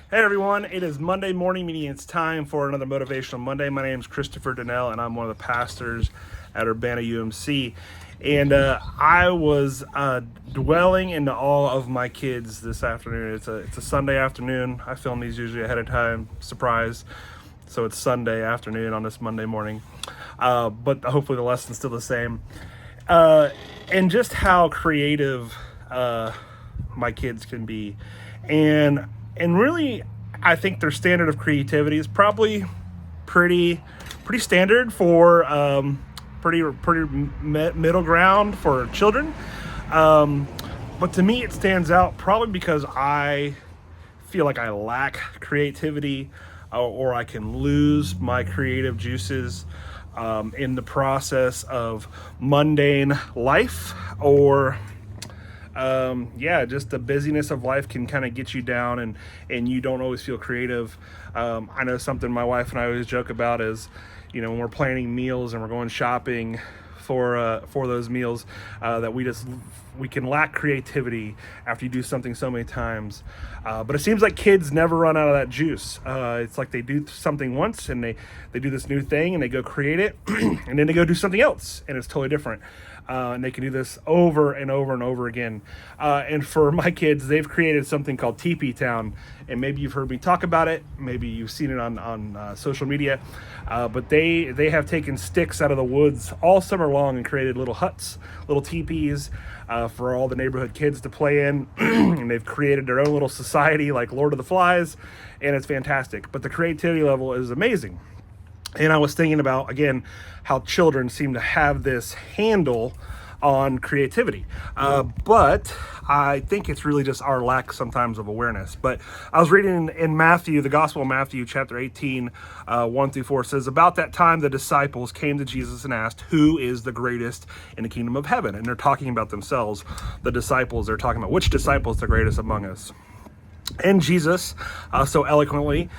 Hey everyone, it is Monday morning, meaning it's time for another Motivational Monday. My name is Christopher Donnell and I'm one of the pastors at Urbana UMC. And I was dwelling into all of my kids this afternoon. It's a Sunday afternoon. I film these usually ahead of time, surprise. So it's Sunday afternoon on this Monday morning. But hopefully the lesson's still the same. And just how creative my kids can be. And really, I think their standard of creativity is probably pretty standard for pretty middle ground for children. But to me, it stands out probably because I feel like I lack creativity, or I can lose my creative juices in the process of mundane life, or just the busyness of life can kind of get you down, and you don't always feel creative. I know something my wife and I always joke about is, when we're planning meals and we're going shopping for those meals, that we can lack creativity after you do something so many times. But it seems like kids never run out of that juice. It's like they do something once and they do this new thing and they go create it and then they go do something else and it's totally different. And they can do this over and over and over again. And for my kids, they've created something called Teepee Town. And maybe you've heard me talk about it. Maybe you've seen it on social media. But they have taken sticks out of the woods all summer long and created little huts, little teepees for all the neighborhood kids to play in. And they've created their own little society like Lord of the Flies. And it's fantastic. But the creativity level is amazing. And I was thinking about, again, how children seem to have this handle on creativity. But I think it's really just our lack sometimes of awareness. But I was reading in Matthew, the Gospel of Matthew, chapter 18, 1-4 says, "About that time the disciples came to Jesus and asked, 'Who is the greatest in the kingdom of heaven?'" And they're talking about themselves, the disciples. They're talking about which disciple is the greatest among us. And Jesus, so eloquently,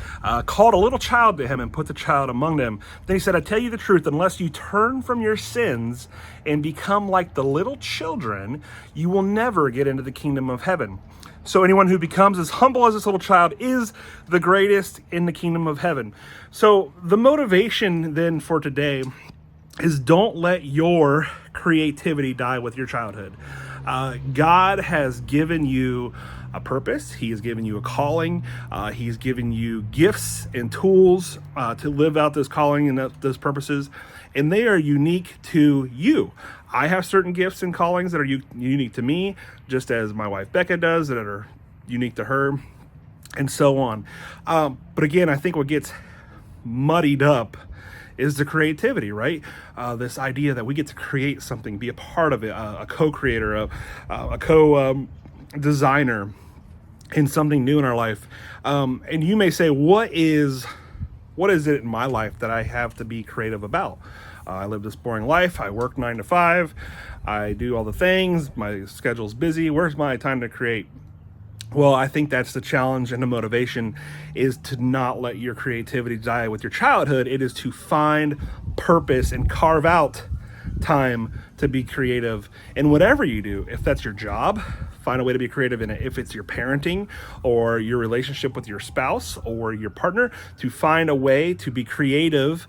called a little child to him and put the child among them. Then he said, "I tell you the truth, unless you turn from your sins and become like the little children, you will never get into the kingdom of heaven. So anyone who becomes as humble as this little child is the greatest in the kingdom of heaven." So the motivation then for today is, don't let your creativity die with your childhood. God has given you a purpose. He has given you a calling. He's given you gifts and tools to live out this calling and those purposes, and they are unique to you. I have certain gifts and callings that are unique to me, just as my wife Becca does, that are unique to her, and so on. But again, I think what gets muddied up is the creativity, right? This idea that we get to create something, be a part of it, a co-creator, a co-designer in something new in our life. And you may say, what is it in my life that I have to be creative about? I live this boring life. I work 9 to 5. I do all the things. My schedule's busy. Where's my time to create? Well, I think that's the challenge, and the motivation is to not let your creativity die with your childhood. It is to find purpose and carve out time to be creative in whatever you do. If that's your job, find a way to be creative in it. If it's your parenting or your relationship with your spouse or your partner, to find a way to be creative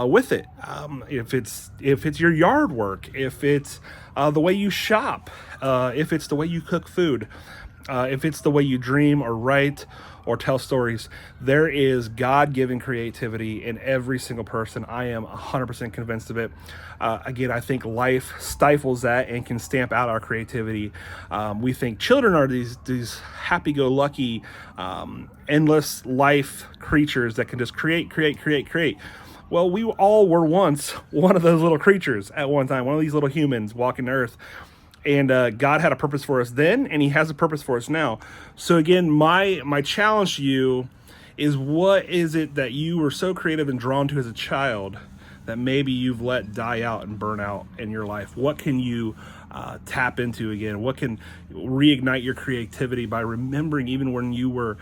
with it. If it's your yard work, if it's the way you shop, if it's the way you cook food, if it's the way you dream or write or tell stories, there is God-given creativity in every single person. I am 100% convinced of it. Again, I think life stifles that and can stamp out our creativity. We think children are these happy-go-lucky, endless life creatures that can just create. Well, we all were once one of those little creatures at one time, one of these little humans walking the earth. And God had a purpose for us then, and he has a purpose for us now. So again, my challenge to you is, what is it that you were so creative and drawn to as a child that maybe you've let die out and burn out in your life? What can you tap into again? What can reignite your creativity by remembering even when you were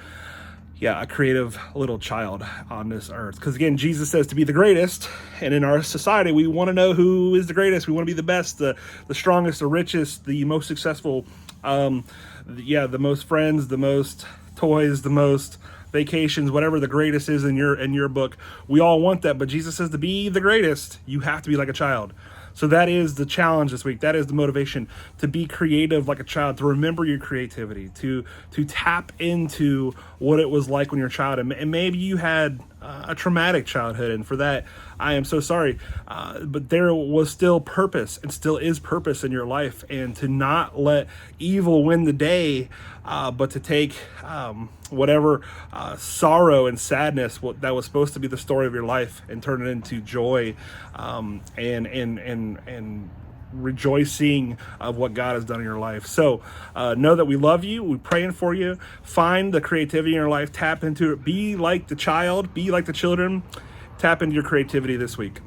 a creative little child on this earth? Because again, Jesus says to be the greatest, and in our society, we want to know who is the greatest. We want to be the best, the strongest, the richest, the most successful, the most friends, the most toys, the most vacations, whatever the greatest is in your book. We all want that, but Jesus says to be the greatest, you have to be like a child. So that is the challenge this week. That is the motivation, to be creative like a child, to remember your creativity, to tap into what it was like when you're a child. And maybe you had a traumatic childhood, and for that, I am so sorry. But there was still purpose, and still is purpose in your life, and to not let evil win the day, but to take whatever sorrow and sadness that was supposed to be the story of your life and turn it into joy, and rejoicing of what God has done in your life. So know that we love you. We're praying for you. Find the creativity in your life. Tap into it. Be like the child. Be like the children. Tap into your creativity this week.